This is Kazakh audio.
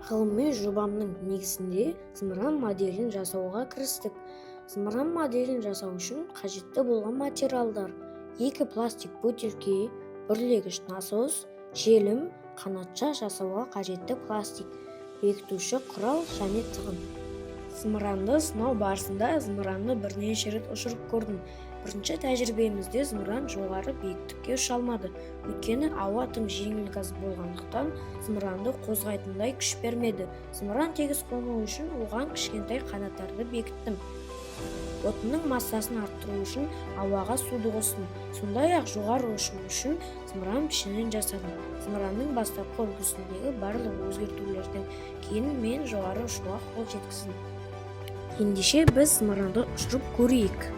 Ғылыми жобамның негізінде зымыран моделін жасауға кірістік. Зымыран моделін жасау үшін қажетті болған материалдар: 2 пластик бөтелке, бүрлегіш насос, желім, қанатша жасауға қажетті пластик, бекітуші құрал және тығын. Зымыранды сынау барысында зымыранды бірнеше рет ұшырып көрдім. Бірінші тәжірибемізде зымыран жоғары биіктікке ұша алмады, өйткені ауа тым жеңіл газ болғандықтан зымыранды қозғайтындай күш бермеді. Зымыран тегіс қону үшін оған кішкентай қанаттарды бекіттім. Отынның массасын арттыру үшін ауаға суды қостым. Сондай-ақ жоғары ұшу үшін зымыран пішінін жасадым. Зымыранның бастапқы үлгісіндегі барлық өзгертулерден кейін мен жоғары ұшуға қол жеткіздім. Ендеше біз зымыранды ұшырып көрейік.